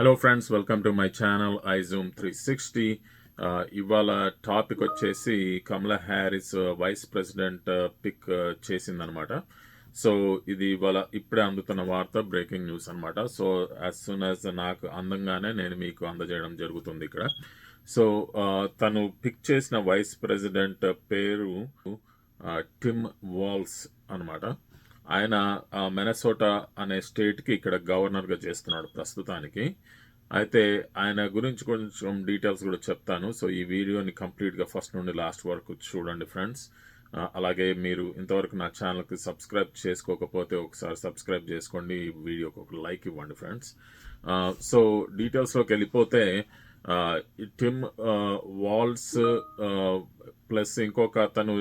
Hello friends, welcome to my channel iZoom 360. ఇవాళ topic వచ్చేసి కమలా Harris vice president pick చేసిందనమాట. So ఇది ఇవాళ ఇప్పుడే అందుతున్న వార్త, బ్రేకింగ్ న్యూస్ అనమాట. సో యాజ్ సూన్ యాజ్ నాకు అందంగానే నేను మీకు అందజేయడం జరుగుతుంది ఇక్కడ. సో తను పిక్ చేసిన వైస్ ప్రెసిడెంట్ పేరు టిమ్ వాల్స్ అనమాట. ఆయన మినసోటా అనే స్టేట్కి ఇక్కడ గవర్నర్గా చేస్తున్నాడు ప్రస్తుతానికి. అయితే ఆయన గురించి కొంచెం డీటెయిల్స్ కూడా చెప్తాను. సో ఈ వీడియోని కంప్లీట్గా ఫస్ట్ నుండి లాస్ట్ వరకు చూడండి ఫ్రెండ్స్. అలాగే మీరు ఇంతవరకు నా ఛానల్కి సబ్స్క్రైబ్ చేసుకోకపోతే ఒకసారి సబ్స్క్రైబ్ చేసుకోండి, ఈ వీడియోకి ఒక లైక్ ఇవ్వండి ఫ్రెండ్స్. సో డీటెయిల్స్లోకి వెళ్ళిపోతే టిమ్ వాల్స్ ప్లస్ ఇంకొక అతను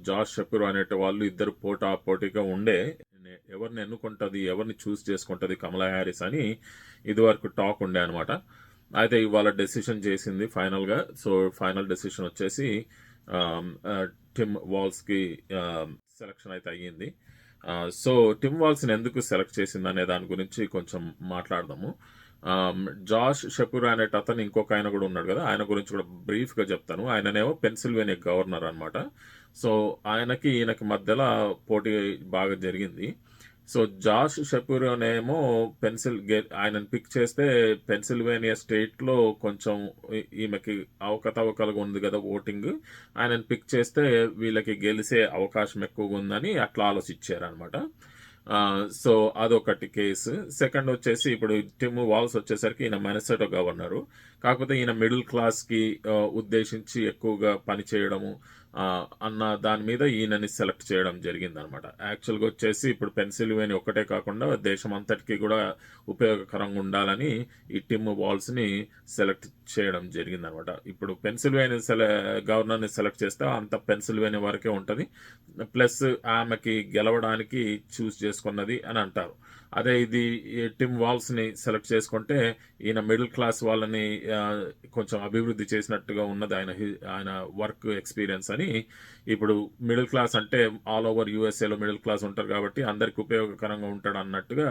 జాష్ షపీరో అనేటి వాళ్ళు ఇద్దరు పోటాపోటీగా ఉండే ఎవరిని ఎన్నుకుంటుంది, ఎవరిని చూస్ చేసుకుంటుంది కమలా హ్యారిస్ అని ఇదివరకు టాక్ ఉండే అనమాట. అయితే ఇవాళ డెసిషన్ చేసింది ఫైనల్గా. సో ఫైనల్ డెసిషన్ వచ్చేసి టిమ్ వాల్స్కి సెలక్షన్ అయితే అయ్యింది. సో టిమ్ వాల్స్ని ఎందుకు సెలెక్ట్ చేసింది అనే దాని గురించి కొంచెం మాట్లాడదాము. జాష్ షపీరో అనేట అతను ఇంకొక ఆయన కూడా ఉన్నాడు కదా, ఆయన గురించి కూడా బ్రీఫ్గా చెప్తాను. ఆయననేమో పెన్సిల్వేనియా గవర్నర్ అనమాట. సో ఆయనకి ఈయనకి మధ్యలో పోటీ బాగా జరిగింది. సో జాష్ షపీరోనేమో ఆయనను పిక్ చేస్తే పెన్సిల్వేనియా స్టేట్లో కొంచెం ఈమెకి అవకతవకలుగా ఉంది కదా ఓటింగ్, ఆయనను పిక్ చేస్తే వీళ్ళకి గెలిసే అవకాశం ఎక్కువగా ఉందని అట్లా ఆలోచించారనమాట. సో అదొకటి కేసు. సెకండ్ వచ్చేసి ఇప్పుడు టిమ్ వాల్స్ వచ్చేసరికి ఈయన మినసోటా గవర్నరు, కాకపోతే ఈయన మిడిల్ క్లాస్కి ఉద్దేశించి ఎక్కువగా పనిచేయడము అన్న దాని మీద ఈయనని సెలెక్ట్ చేయడం జరిగిందనమాట. యాక్చువల్గా వచ్చేసి ఇప్పుడు పెన్సిల్వేనియా ఒక్కటే కాకుండా దేశం అంతటికీ కూడా ఉపయోగకరంగా ఉండాలని ఈ టిమ్ వాల్స్ని సెలెక్ట్ చేయడం జరిగిందనమాట. ఇప్పుడు పెన్సిల్వేనియా గవర్నర్ని సెలెక్ట్ చేస్తే అంత పెన్సిల్వేనియా వరకే ఉంటుంది, ప్లస్ ఆమెకి గెలవడానికి చూస్ చేసుకున్నది అని అంటారు. అదే ఇది టిమ్ వాల్స్ని సెలెక్ట్ చేసుకుంటే ఈయన మిడిల్ క్లాస్ వాళ్ళని కొంచెం అభివృద్ధి చేసినట్టుగా ఉన్నది ఆయన వర్క్ ఎక్స్పీరియన్స్ అని. ఇప్పుడు మిడిల్ క్లాస్ అంటే ఆల్ ఓవర్ యూఎస్ఏలో మిడిల్ క్లాస్ ఉంటారు కాబట్టి అందరికి ఉపయోగకరంగా ఉంటాడు అన్నట్టుగా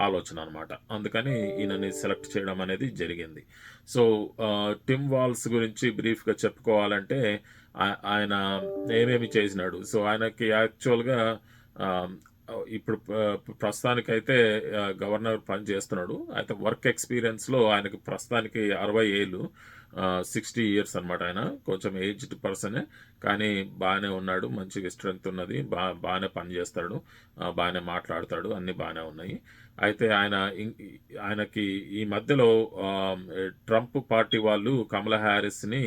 ఆలోచన అనమాట. అందుకని ఈయనని సెలెక్ట్ చేయడం అనేది జరిగింది. సో టిమ్ వాల్స్ గురించి బ్రీఫ్గా చెప్పుకోవాలంటే ఆయన ఏమేమి చేసినాడు. సో ఆయనకి యాక్చువల్గా ఇప్పుడు ప్రస్తుతానికైతే గవర్నర్ పని చేస్తున్నాడు. అయితే వర్క్ ఎక్స్పీరియన్స్లో ఆయనకి ప్రస్తుతానికి 60 ఏళ్ళు, 60 ఇయర్స్ అనమాట. ఆయన కొంచెం ఏజ్డ్ పర్సనే, కానీ బాగానే ఉన్నాడు, మంచిగా స్ట్రెంగ్త్ ఉన్నది, బాగానే పని చేస్తాడు, బాగానే మాట్లాడతాడు, అన్నీ బాగానే ఉన్నాయి. అయితే ఆయనకి ఈ మధ్యలో ట్రంప్ పార్టీ వాళ్ళు కమలా హ్యారిస్ని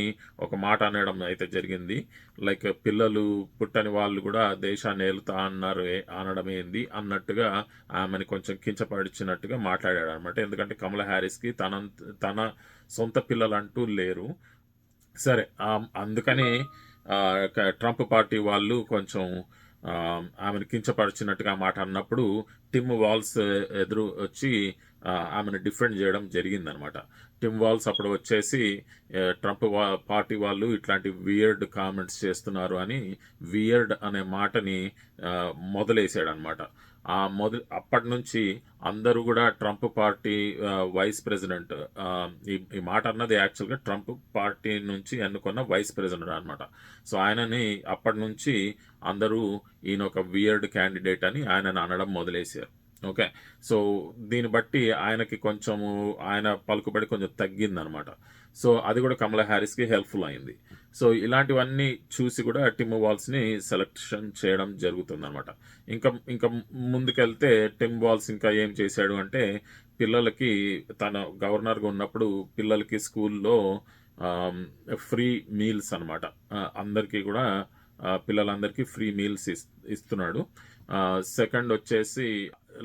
ఒక మాట అనడం అయితే జరిగింది. లైక్ పిల్లలు పుట్టని వాళ్ళు కూడా దేశాన్ని ఏలుతా అనడం ఏంది అన్నట్టుగా ఆమెని కొంచెం కించపడిచినట్టుగా మాట్లాడాడు అనమాట. ఎందుకంటే కమలా హ్యారిస్కి తన సొంత పిల్లలు అంటూ లేరు. సరే, అందుకని ట్రంప్ పార్టీ వాళ్ళు కొంచెం ఆమెను కించపరిచినట్టుగా మాట అన్నప్పుడు టిమ్ వాల్స్ ఎదురు వచ్చి ఆమెను డిఫెండ్ చేయడం జరిగిందనమాట. టిమ్ వాల్స్ అప్పుడు వచ్చేసి ట్రంప్ పార్టీ వాళ్ళు ఇట్లాంటి వియర్డ్ కామెంట్స్ చేస్తున్నారు అని వియర్డ్ అనే మాటని మొదలేసాడు అనమాట. అప్పటి నుంచి అందరూ కూడా ట్రంప్ పార్టీ వైస్ ప్రెసిడెంట్, ఈ మాట అన్నది యాక్చువల్గా ట్రంప్ పార్టీ నుంచి ఎన్నుకున్న వైస్ ప్రెసిడెంట్ అనమాట. సో ఆయనని అప్పటి నుంచి అందరూ ఈయన ఒక వియర్డ్ క్యాండిడేట్ అని ఆయనను అనడం మొదలేశారు. ఓకే, సో దీన్ని బట్టి ఆయనకి కొంచెము ఆయన పలుకుబడి కొంచెం తగ్గిందనమాట. సో అది కూడా కమలా హ్యారిస్కి హెల్ప్ఫుల్ అయింది. సో ఇలాంటివన్నీ చూసి కూడా టిమ్ వాల్స్ని సెలెక్షన్ చేయడం జరుగుతుందన్నమాట. ఇంకా ముందుకెళ్తే టిమ్ వాల్స్ ఇంకా ఏం చేశాడు అంటే, పిల్లలకి తన గవర్నర్గా ఉన్నప్పుడు పిల్లలకి స్కూల్లో ఫ్రీ మీల్స్ అనమాట, అందరికీ కూడా పిల్లలందరికీ ఫ్రీ మీల్స్ ఇస్తున్నాడు. సెకండ్ వచ్చేసి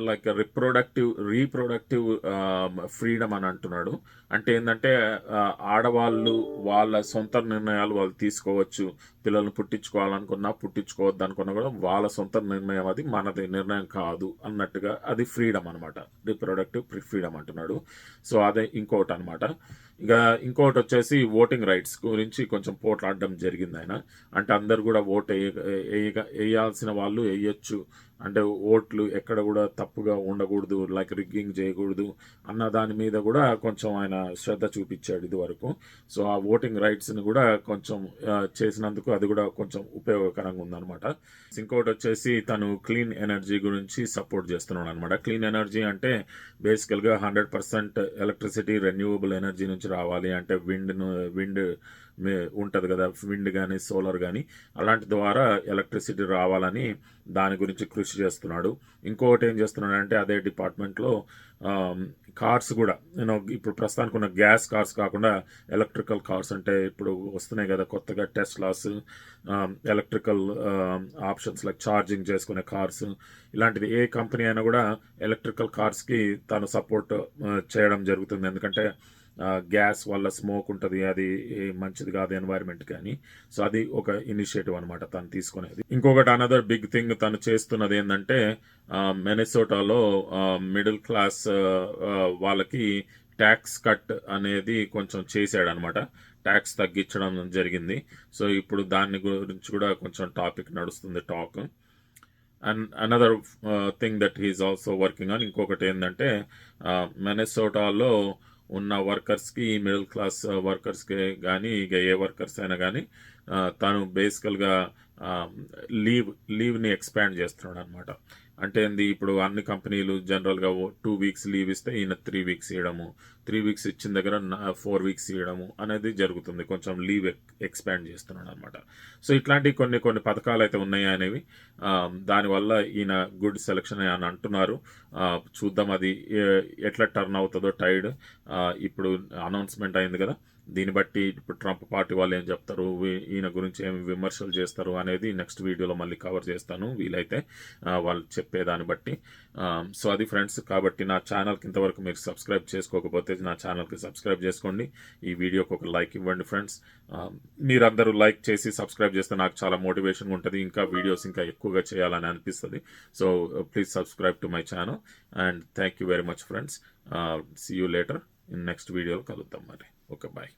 లైక్ రీప్రొడక్టివ్ ఫ్రీడమ్ అని అంటున్నాడు. అంటే ఏంటంటే ఆడవాళ్ళు వాళ్ళ సొంత నిర్ణయాలు వాళ్ళు తీసుకోవచ్చు, పిల్లల్ని పుట్టించుకోవాలనుకున్నా పుట్టించుకోవద్దు అనుకున్నా కూడా వాళ్ళ సొంత నిర్ణయం, అది మనది నిర్ణయం కాదు అన్నట్టుగా, అది ఫ్రీడమ్ అనమాట, రీప్రొడక్టివ్ ఫ్రీడమ్ అంటున్నాడు. సో అదే ఇంకోటి అనమాట. ఇక ఇంకోటి వచ్చేసి ఓటింగ్ రైట్స్ గురించి కొంచెం పోట్లాడడం జరిగింది ఆయన. అంటే అందరు కూడా ఓట్ వేయాల్సిన వాళ్ళు వేయొచ్చు, అంటే ఓట్లు ఎక్కడ కూడా తప్పుగా ఉండకూడదు, లైక్ రిగ్గింగ్ చేయకూడదు అన్న దాని మీద కూడా కొంచెం ఆయన శ్రద్ధ చూపించాడు ఇది వరకు. సో ఆ ఓటింగ్ రైట్స్ని కూడా కొంచెం చేసినందుకు అది కూడా కొంచెం ఉపయోగకరంగా ఉందన్నమాట. ఇంకోటి వచ్చేసి తను క్లీన్ ఎనర్జీ గురించి సపోర్ట్ చేస్తున్నాడు అనమాట. క్లీన్ ఎనర్జీ అంటే బేసికల్గా 100% ఎలక్ట్రిసిటీ రెన్యూవబుల్ ఎనర్జీ నుంచి రావాలి. అంటే విండ్ ఉంటుంది కదా, విండ్ కానీ సోలార్ కానీ, అలాంటి ద్వారా ఎలక్ట్రిసిటీ రావాలని దాని గురించి కృషి చేస్తున్నాడు. ఇంకొకటి ఏం చేస్తున్నాడు అంటే అదే డిపార్ట్మెంట్లో కార్స్ కూడా ఇప్పుడు ప్రస్తుతానికి ఉన్న గ్యాస్ కార్స్ కాకుండా ఎలక్ట్రికల్ కార్స్, అంటే ఇప్పుడు వస్తున్నాయి కదా కొత్తగా టెస్లాస్, ఎలక్ట్రికల్ ఆప్షన్స్ లైక్ ఛార్జింగ్ చేసుకునే కార్స్, ఇలాంటిది ఏ కంపెనీ అయినా కూడా ఎలక్ట్రికల్ కార్స్కి తను సపోర్ట్ చేయడం జరుగుతుంది. ఎందుకంటే గ్యాస్ వల్ల స్మోక్ ఉంటుంది, అది మంచిది కాదు ఎన్వైరన్మెంట్ కానీ. సో అది ఒక ఇనిషియేటివ్ అనమాట తను తీసుకునేది. ఇంకొకటి అనదర్ బిగ్ థింగ్ తను చేస్తున్నది ఏంటంటే మినెసోటాలో మిడిల్ క్లాస్ వాళ్ళకి ట్యాక్స్ కట్ అనేది కొంచెం చేశాడు అనమాట. ట్యాక్స్ తగ్గించడం జరిగింది. సో ఇప్పుడు దాని గురించి కూడా కొంచెం టాపిక్ నడుస్తుంది, talk. And another thing that he's also working on, ఇంకొకటి ఏంటంటే మినెసోటాలో ఉన్న వర్కర్స్కి, మిడిల్ క్లాస్ వర్కర్స్కి కానీ, ఇక ఏ వర్కర్స్ అయినా కానీ తను బేసికల్గా లీవ్ని ఎక్స్పాండ్ చేస్తున్నాడు అనమాట. అంటే ఏంది, ఇప్పుడు అన్ని కంపెనీలు జనరల్గా 2 weeks లీవ్ ఇస్తే ఈయన 3 weeks ఇవ్వడము, 3 weeks ఇచ్చిన దగ్గర 4 weeks ఇవ్వడము అనేది జరుగుతుంది. కొంచెం లీవ్ ఎక్స్పాండ్ చేస్తున్నాడు అనమాట. సో ఇట్లాంటి కొన్ని పథకాలు అయితే ఉన్నాయి అనేవి. దానివల్ల ఈయన గుడ్ సెలక్షన్ అని అంటున్నారు. చూద్దాం అది ఎట్లా టర్న్ అవుతుందో టైడ్. ఇప్పుడు అనౌన్స్మెంట్ అయింది కదా, దీన్ని బట్టి ఇప్పుడు ట్రంప్ పార్టీ వాళ్ళు ఏం చెప్తారు, ఈయన గురించి ఏమి విమర్శలు చేస్తారు అనేది నెక్స్ట్ వీడియోలో మళ్ళీ కవర్ చేస్తాను వీలైతే, వాళ్ళు చెప్పేదాన్ని బట్టి. సో అది ఫ్రెండ్స్. కాబట్టి నా ఛానల్కి ఇంతవరకు మీరు సబ్స్క్రైబ్ చేసుకోకపోతే నా ఛానల్కి సబ్స్క్రైబ్ చేసుకోండి. ఈ వీడియోకి ఒక లైక్ ఇవ్వండి ఫ్రెండ్స్. మీరందరూ లైక్ చేసి సబ్స్క్రైబ్ చేస్తే నాకు చాలా మోటివేషన్ ఉంటుంది, ఇంకా వీడియోస్ ఇంకా ఎక్కువగా చేయాలని అనిపిస్తుంది. So please subscribe to my channel and thank you very much friends. See you later in next వీడియోలో కలుద్దాం మరి. Okay, bye.